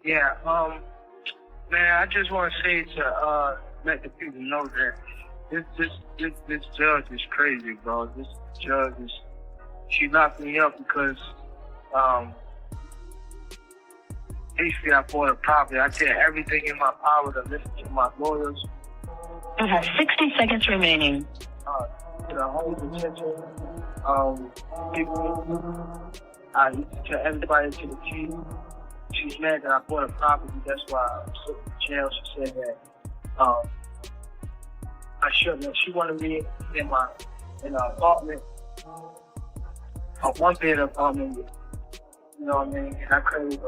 Yeah, man, I just want to say to let the people know that this judge is crazy, bro. This judge is, she locked me up because basically I bought a property. I did everything in my power to listen to my lawyers. You have 60 seconds remaining. To the whole attention, people, to everybody, to the team. She's mad that I bought a property. That's why I'm sitting in jail. She said that I shouldn't have. She wanted me in an apartment, a one-bed apartment. You know what I mean? And I couldn't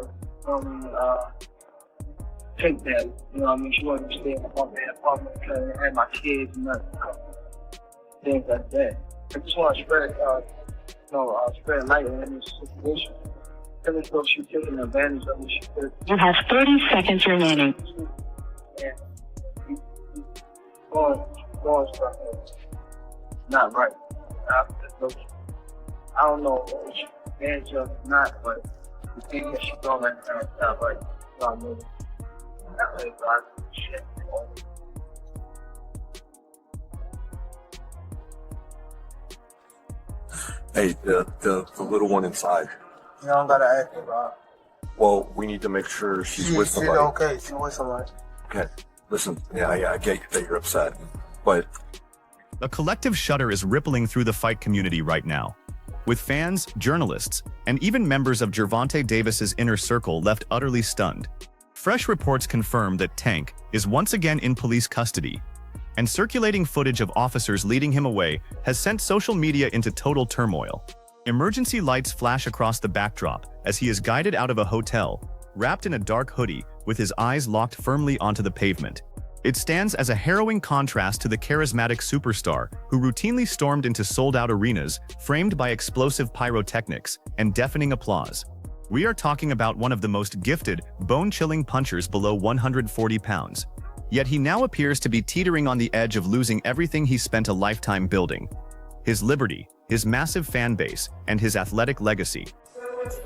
take that. You know what I mean? She wanted me to stay in a one-bed apartment because I had my kids and things like that. I just want to spread light on this situation. Even though she's taking advantage of me, You have 30 seconds remaining. Going stuff not right. I don't know if she's advantage of or not, but the thing that she's doing right now is not right. You know what I mean? Not really right. Shit. Hey, the little one inside. You don't gotta ask me about it. Well, we need to make sure she's with somebody. Okay, she's with somebody. Okay, listen, I get that you're upset, but... A collective shudder is rippling through the fight community right now, with fans, journalists, and even members of Gervonta Davis's inner circle left utterly stunned. Fresh reports confirm that Tank is once again in police custody, and circulating footage of officers leading him away has sent social media into total turmoil. Emergency lights flash across the backdrop as he is guided out of a hotel, wrapped in a dark hoodie with his eyes locked firmly onto the pavement. It stands as a harrowing contrast to the charismatic superstar who routinely stormed into sold-out arenas framed by explosive pyrotechnics and deafening applause. We are talking about one of the most gifted, bone-chilling punchers below 140 pounds. Yet he now appears to be teetering on the edge of losing everything he spent a lifetime building: his liberty, his massive fan base, and his athletic legacy.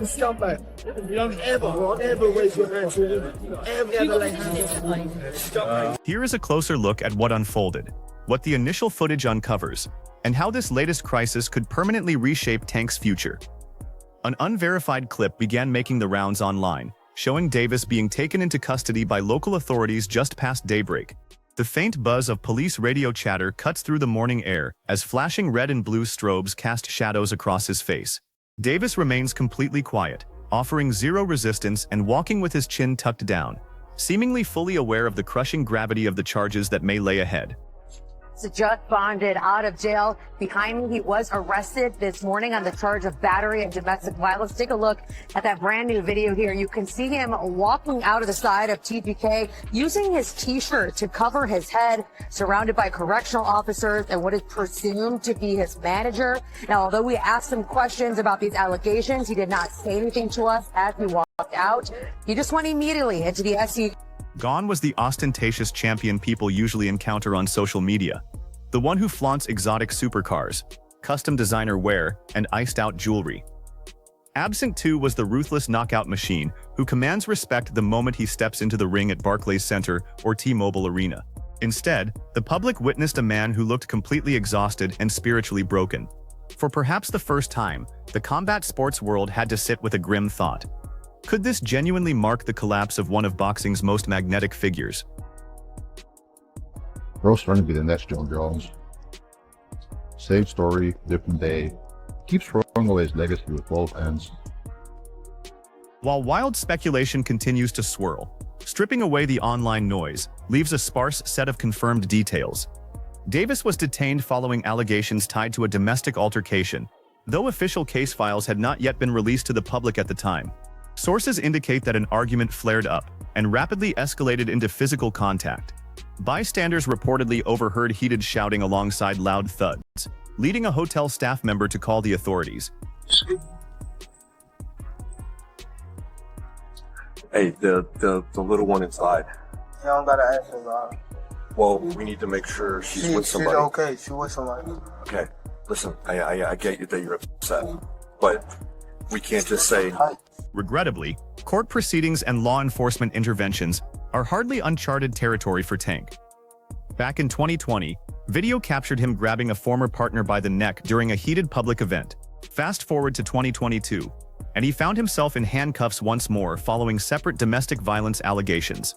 Scumbag. You don't ever raise your hand to him. Ever lay hands. Here is a closer look at what unfolded, what the initial footage uncovers, and how this latest crisis could permanently reshape Tank's future. An unverified clip began making the rounds online, showing Davis being taken into custody by local authorities just past daybreak. The faint buzz of police radio chatter cuts through the morning air as flashing red and blue strobes cast shadows across his face. Davis remains completely quiet, offering zero resistance and walking with his chin tucked down, seemingly fully aware of the crushing gravity of the charges that may lay ahead. Just bonded out of jail. Behind me, he was arrested this morning on the charge of battery and domestic violence. Take a look at that brand new video here. You can see him walking out of the side of TPK, using his T-shirt to cover his head, surrounded by correctional officers and what is presumed to be his manager. Now, although we asked him questions about these allegations, he did not say anything to us as he walked out. He just went immediately into the SC. Gone was the ostentatious champion people usually encounter on social media, the one who flaunts exotic supercars, custom designer wear, and iced-out jewelry. Absent too was the ruthless knockout machine who commands respect the moment he steps into the ring at Barclays Center or T-Mobile Arena. Instead, the public witnessed a man who looked completely exhausted and spiritually broken. For perhaps the first time, the combat sports world had to sit with a grim thought. Could this genuinely mark the collapse of one of boxing's most magnetic figures? Bro's trying to be the next John Jones. Same story, different day. Keeps throwing away his legacy with both hands. While wild speculation continues to swirl, stripping away the online noise leaves a sparse set of confirmed details. Davis was detained following allegations tied to a domestic altercation, though official case files had not yet been released to the public at the time. Sources indicate that an argument flared up and rapidly escalated into physical contact. Bystanders reportedly overheard heated shouting alongside loud thuds, leading a hotel staff member to call the authorities. Hey, the little one inside. You don't gotta ask me about it. Well, we need to make sure she's with somebody. She's okay. She's with somebody. Okay, listen, I get you that you're upset, but we can't just say Regrettably, court proceedings and law enforcement interventions are hardly uncharted territory for Tank. Back in 2020, video captured him grabbing a former partner by the neck during a heated public event. Fast forward to 2022, and he found himself in handcuffs once more following separate domestic violence allegations.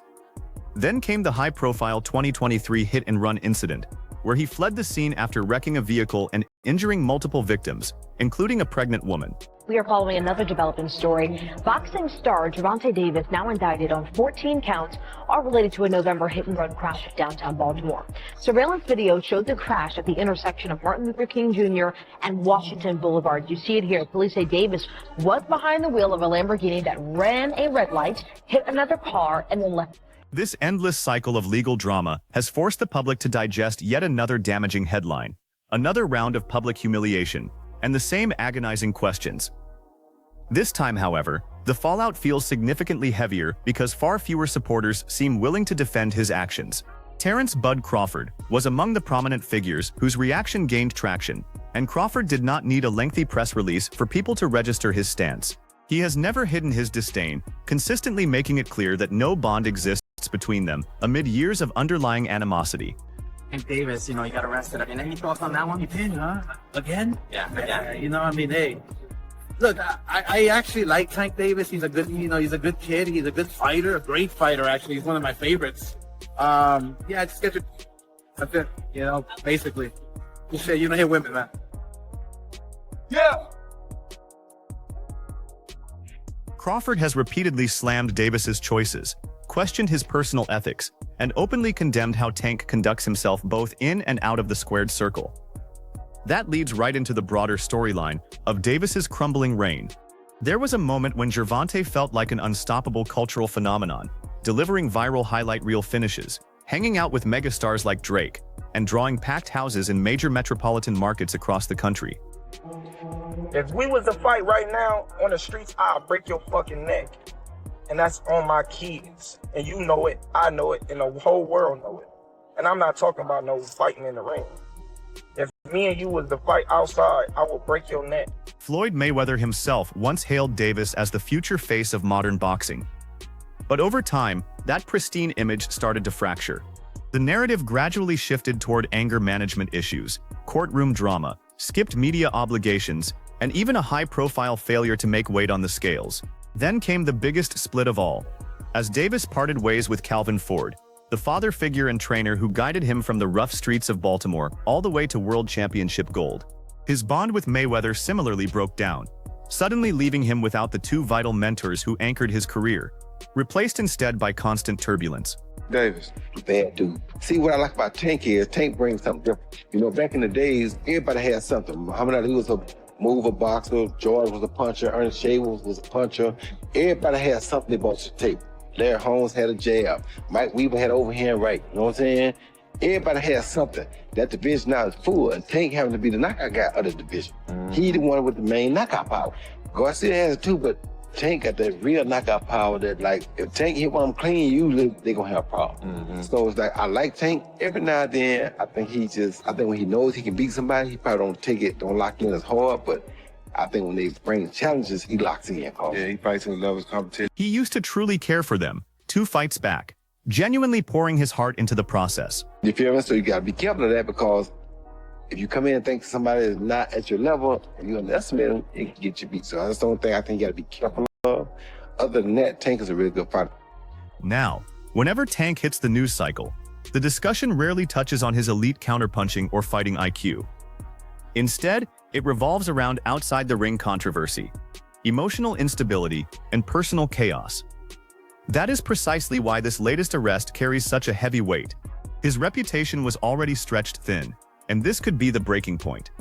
Then came the high-profile 2023 hit-and-run incident, where he fled the scene after wrecking a vehicle and injuring multiple victims, including a pregnant woman. We are following another developing story. Boxing star Gervonta Davis, now indicted on 14 counts, all related to a November hit-and-run crash in downtown Baltimore. Surveillance video showed the crash at the intersection of Martin Luther King Jr. and Washington Boulevard. You see it here. Police say Davis was behind the wheel of a Lamborghini that ran a red light, hit another car, and then left. This endless cycle of legal drama has forced the public to digest yet another damaging headline, another round of public humiliation, and the same agonizing questions. This time, however, the fallout feels significantly heavier because far fewer supporters seem willing to defend his actions. Terrence "Bud" Crawford was among the prominent figures whose reaction gained traction, and Crawford did not need a lengthy press release for people to register his stance. He has never hidden his disdain, consistently making it clear that no bond exists between them amid years of underlying animosity. And Davis, he got arrested. Any thoughts on that one? He did, huh? Again? Yeah. Hey, look, I actually like Tank Davis. He's a good, he's a good kid. He's a good fighter, a great fighter, actually. He's one of my favorites. Just get your, that's it, basically. Just say, hit women, man. Yeah! Crawford has repeatedly slammed Davis's choices, questioned his personal ethics, and openly condemned how Tank conducts himself both in and out of the squared circle. That leads right into the broader storyline of Davis's crumbling reign. There was a moment when Gervonta felt like an unstoppable cultural phenomenon, delivering viral highlight reel finishes, hanging out with megastars like Drake, and drawing packed houses in major metropolitan markets across the country. If we was to fight right now on the streets, I'll break your fucking neck. And that's on my kids. And you know it, I know it, and the whole world know it. And I'm not talking about no fighting in the ring. If me and you was to fight outside, I will break your neck. Floyd Mayweather himself once hailed Davis as the future face of modern boxing. But over time, that pristine image started to fracture. The narrative gradually shifted toward anger management issues, courtroom drama, skipped media obligations, and even a high-profile failure to make weight on the scales. Then came the biggest split of all, as Davis parted ways with Calvin Ford, the father figure and trainer who guided him from the rough streets of Baltimore all the way to world championship gold. His bond with Mayweather similarly broke down, suddenly leaving him without the two vital mentors who anchored his career, replaced instead by constant turbulence. Davis, bad dude. See, what I like about Tank is Tank brings something different. Back in the days, everybody had something. Muhammad Ali was a mover, boxer. George was a puncher. Ernest Shaver was a puncher. Everybody had something they brought to the table. Larry Holmes had a jab. Mike Weaver had overhand right. You know what I'm saying? Everybody has something. That division now is full, and Tank having to be the knockout guy of the division. He the one with the main knockout power. Garcia has it too, but Tank got that real knockout power that, like, if Tank hit one of them clean, usually they gonna have a problem. So it's like, I like Tank. Every now and then, I think when he knows he can beat somebody, he probably don't lock in as hard, but I think when they bring challenges, he locks in. Yeah, he fights in the levels of competition. He used to truly care for them, 2 fights back, genuinely pouring his heart into the process. You feel me? So you gotta be careful of that, because if you come in and think somebody is not at your level and you underestimate them, it can get you beat. So that's the only thing I think you gotta be careful of. Other than that, Tank is a really good fighter. Now, whenever Tank hits the news cycle, the discussion rarely touches on his elite counterpunching or fighting IQ. Instead, it revolves around outside-the-ring controversy, emotional instability, and personal chaos. That is precisely why this latest arrest carries such a heavy weight. His reputation was already stretched thin, and this could be the breaking point.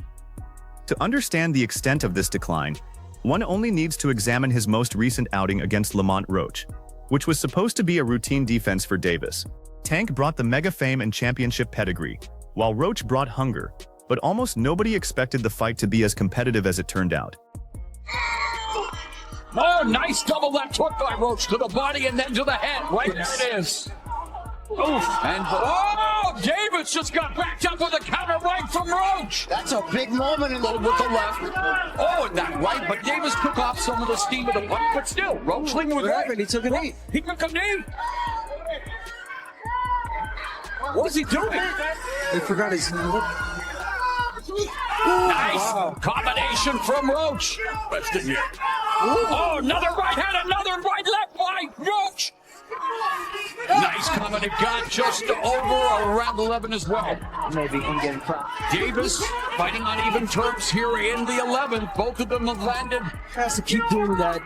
To understand the extent of this decline, one only needs to examine his most recent outing against Lamont Roach, which was supposed to be a routine defense for Davis. Tank brought the mega fame and championship pedigree, while Roach brought hunger, but almost nobody expected the fight to be as competitive as it turned out. Oh, nice double left hook by Roach to the body and then to the head. Right there it is. And Davis just got backed up with a counter right from Roach. That's a big moment with the left. Oh, and that right, but Davis took off some of the steam of the punch, but still, Roach leaning with right. He took a knee. He took a knee. What is he doing? He forgot his knee. Nice combination from Roach. Oh, another right hand, another right, left, right, Roach. Nice combination, got just over around 11 as well. Maybe in getting proud. Davis fighting on even terms here in the 11th. Both of them have landed. Has to keep doing that.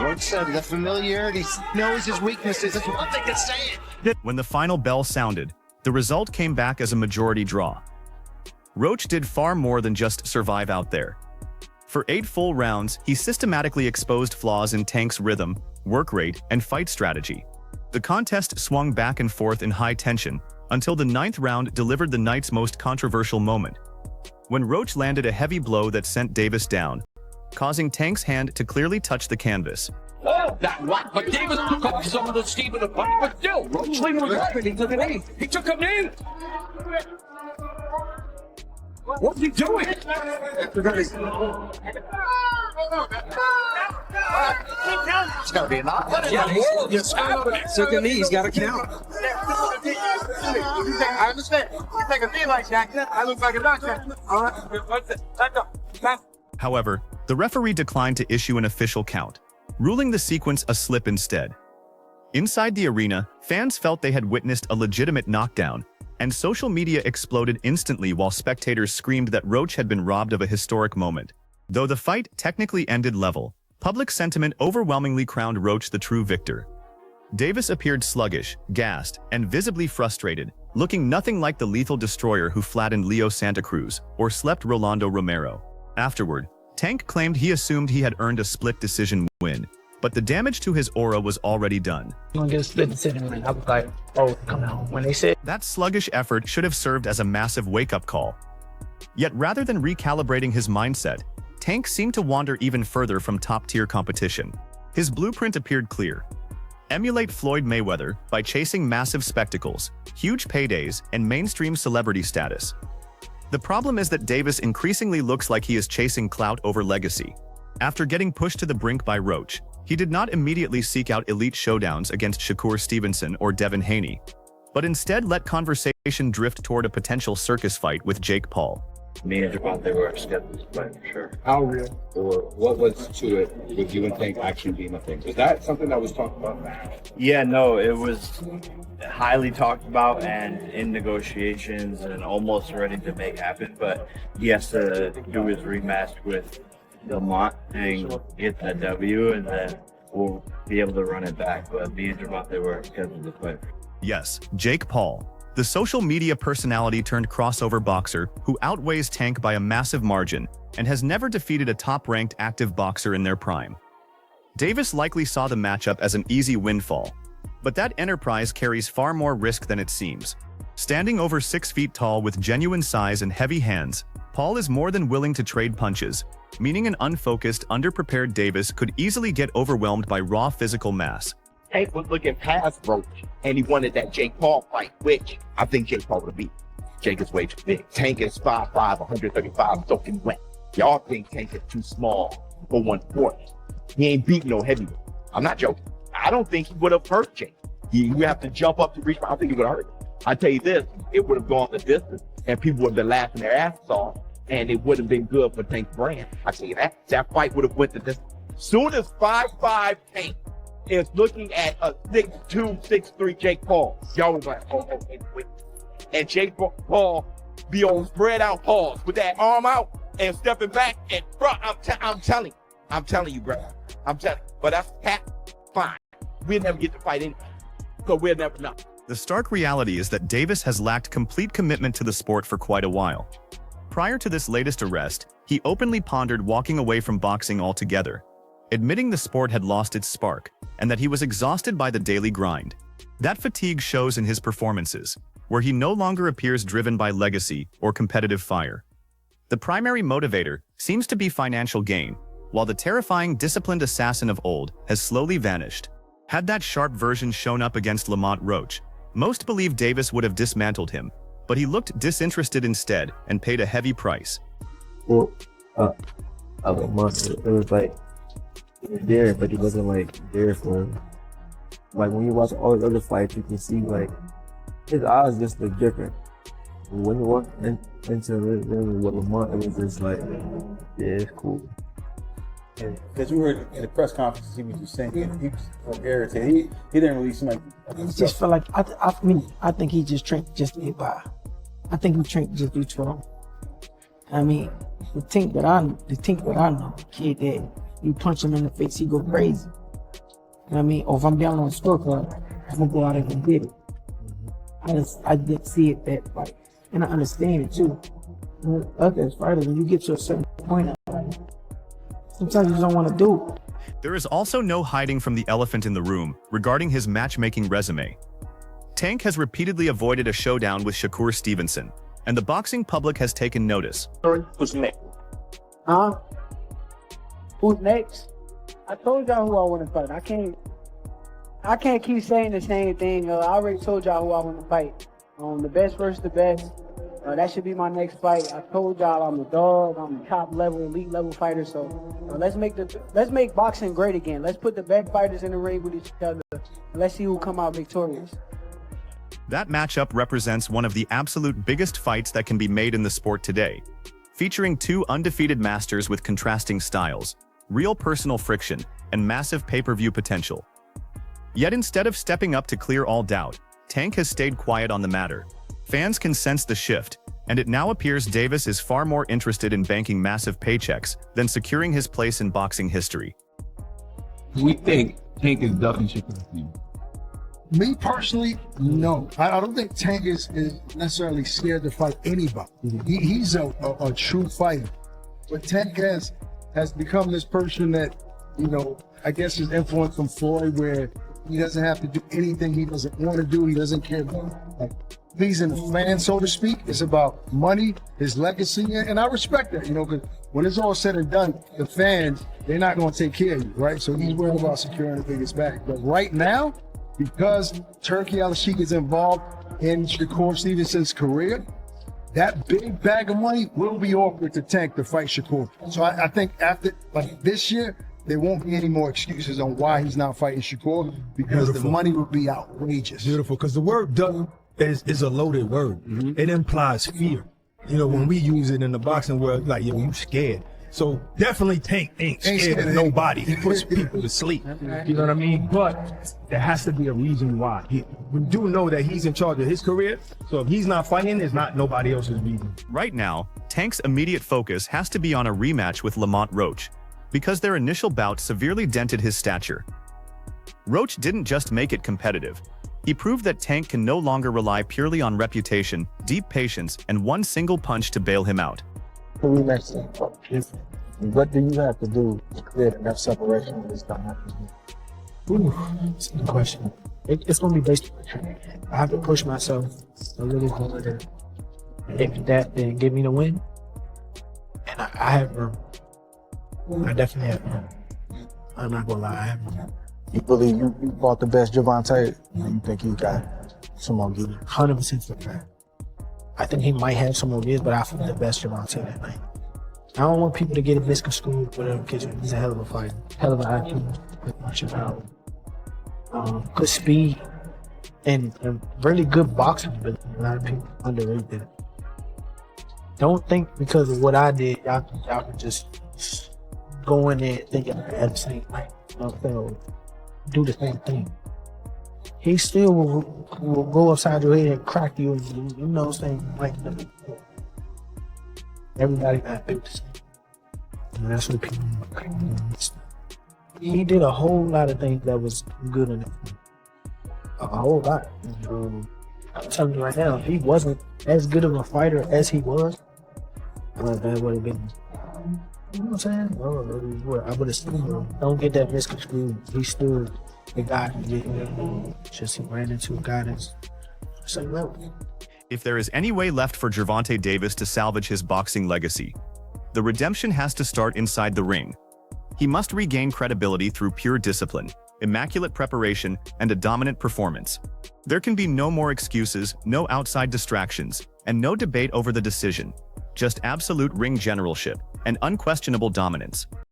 Roach said the familiarity, knows his weaknesses. That's one thing to say it. When the final bell sounded, the result came back as a majority draw. Roach did far more than just survive out there. For 8 full rounds, he systematically exposed flaws in Tank's rhythm, work rate, and fight strategy. The contest swung back and forth in high tension until the 9th round delivered the night's most controversial moment, when Roach landed a heavy blow that sent Davis down, causing Tank's hand to clearly touch the canvas. Oh, that right, but Davis took off some of the steam of the punch, but still, Roach leaning with right. He took a knee. He took a knee. What's he doing? He forgot his knee. It's gotta be a knock. Yeah, Took a knee. He's got to count. I understand. You take a knee like that, I look like a doctor. All right. However, the referee declined to issue an official count, ruling the sequence a slip instead. Inside the arena, fans felt they had witnessed a legitimate knockdown, and social media exploded instantly while spectators screamed that Roach had been robbed of a historic moment. Though the fight technically ended level, public sentiment overwhelmingly crowned Roach the true victor. Davis appeared sluggish, gassed, and visibly frustrated, looking nothing like the lethal destroyer who flattened Leo Santa Cruz or slept Rolando Romero. Afterward, Tank claimed he assumed he had earned a split decision win, but the damage to his aura was already done. I'm gonna get a split decision win. I was like, oh, come on. When they said that sluggish effort should have served as a massive wake-up call. Yet rather than recalibrating his mindset, Tank seemed to wander even further from top-tier competition. His blueprint appeared clear. Emulate Floyd Mayweather by chasing massive spectacles, huge paydays, and mainstream celebrity status. The problem is that Davis increasingly looks like he is chasing clout over legacy. After getting pushed to the brink by Roach, he did not immediately seek out elite showdowns against Shakur Stevenson or Devin Haney, but instead let conversation drift toward a potential circus fight with Jake Paul. Me and Gervonta were scheduled to fight for sure. How real? Or what was to it with you and Tank actually being a thing? Was that something that was talked about? Yeah, no, it was highly talked about and in negotiations and almost ready to make happen, but he has to do his rematch with Lamont and get that W, and then we'll be able to run it back. But me and Gervonta were scheduled to fight. Yes, Jake Paul, the social media personality turned crossover boxer who outweighs Tank by a massive margin and has never defeated a top-ranked active boxer in their prime. Davis likely saw the matchup as an easy windfall, but that enterprise carries far more risk than it seems. Standing over 6 feet tall with genuine size and heavy hands, Paul is more than willing to trade punches, meaning an unfocused, underprepared Davis could easily get overwhelmed by raw physical mass. Tank was looking past Roach, and he wanted that Jake Paul fight, which I think Jake Paul would beat. Jake is way too big. Tank is 5'5", 135, soaking wet. Y'all think Tank is too small for 140. He ain't beating no heavyweight. I'm not joking. I don't think he would have hurt Jake. You have to jump up to reach. I don't think he would have hurt him. I tell you this, it would have gone the distance, and people would have been laughing their asses off, and it would have been good for Tank's brand. I tell you that. That fight would have went the distance. Soon as 5'5" Tank is looking at a 6'2", 6'3" Jake Paul, y'all was like, oh, wait. And Jake Paul be on spread out paws with that arm out and stepping back and front. I'm telling you, bro. I'm telling you. But that's fine. We'll never get to fight anyway, so we'll never know. The stark reality is that Davis has lacked complete commitment to the sport for quite a while. Prior to this latest arrest, he openly pondered walking away from boxing altogether, admitting the sport had lost its spark and that he was exhausted by the daily grind. That fatigue shows in his performances, where he no longer appears driven by legacy or competitive fire. The primary motivator seems to be financial gain, while the terrifying, disciplined assassin of old has slowly vanished. Had that sharp version shown up against Lamont Roach, Most believe Davis would have dismantled him, but he looked disinterested instead and paid a heavy price. Well, of a month, it was like there, but it wasn't like there for him. Like when you watch all the other fights, you can see like his eyes just look different. When you walk into what Lamont, it was just like, yeah, it's cool. Because we heard in the press conference, he was just saying he was irritated. He didn't really seem like. He just felt like I think he just trained just to get by. I think he trained just to be strong. I mean, the thing that I know, the kid that you punch him in the face, he go crazy. You know what I mean? Or if I'm down on the scorecard, I'm gonna go out and go get it. I didn't see it that way, and I understand it too. Others fighters, when you get to a certain point, sometimes you don't want to do it. There is also no hiding from the elephant in the room regarding his matchmaking resume. Tank has repeatedly avoided a showdown with Shakur Stevenson, and the boxing public has taken notice. Who's next? Huh? Who's next? I told y'all who I want to fight. I can't keep saying the same thing. I already told y'all who I want to fight. The best versus the best. That should be my next fight. I told y'all I'm a dog. I'm a top level, elite level fighter. So let's make boxing great again. Let's put the best fighters in the ring with each other. Let's see who come out victorious. That matchup represents one of the absolute biggest fights that can be made in the sport today, featuring two undefeated masters with contrasting styles, real personal friction, and massive pay-per-view potential. Yet instead of stepping up to clear all doubt, Tank has stayed quiet on the matter. Fans can sense the shift, and it now appears Davis is far more interested in banking massive paychecks than securing his place in boxing history. We think Tank is ducking Shakur. Me personally, no. I don't think Tank is necessarily scared to fight anybody. He's a true fighter. But Tank has become this person that, I guess is influenced from Floyd, where he doesn't have to do anything he doesn't want to do. He doesn't care about pleasing the fans, so to speak. It's about money, his legacy, and I respect that, because when it's all said and done, the fans, they're not going to take care of you, right? So he's worried about securing the biggest bag. But right now, because Turkey Al-Sheikh is involved in Shakur Stevenson's career, that big bag of money will be offered to Tank to fight Shakur. So I think after this year, there won't be any more excuses on why he's not fighting Shakur, because the money will be outrageous. Beautiful, because the word duck is a loaded word. It implies fear. When we use it in the boxing world, like, you scared. So definitely Tank ain't scared of nobody. He puts people to sleep. You know what I mean? But there has to be a reason why. We do know that he's in charge of his career. So if he's not fighting, it's not nobody else's reason. Right now, Tank's immediate focus has to be on a rematch with Lamont Roach, because their initial bout severely dented his stature. Roach didn't just make it competitive. He proved that Tank can no longer rely purely on reputation, deep patience, and one single punch to bail him out. What do you have to do to create enough separation with this guy? That's a good question. It's going to be based on training. I have to push myself a little harder. If that then give me the win, and I have room. I definitely have room. I'm not going to lie, I have room. You believe you bought the best Gervonta, and you think you got some more good? 100% for that. I think he might have some more years, but I feel the best Gervonta that night. I don't want people to get a misconstrued, whatever, because he's a hell of a fighter, hell of an IQ, with much power. Good speed, and really good boxing ability. A lot of people underrate that. Don't think because of what I did, y'all can just go in there thinking at the same time. Do the same thing. He still will go upside your head and crack you, saying like everybody not built the same. And that's what people he did a whole lot of things that was good in it. A whole lot. I'm telling you right now, if he wasn't as good of a fighter as he was, that would have been, you know what I'm saying? I would have still, don't get that misconstrued. He's still the guy who did, just he ran into a guy that's same level. If there is any way left for Gervonta Davis to salvage his boxing legacy, the redemption has to start inside the ring. He must regain credibility through pure discipline, immaculate preparation, and a dominant performance. There can be no more excuses, no outside distractions, and no debate over the decision. Just absolute ring generalship and unquestionable dominance.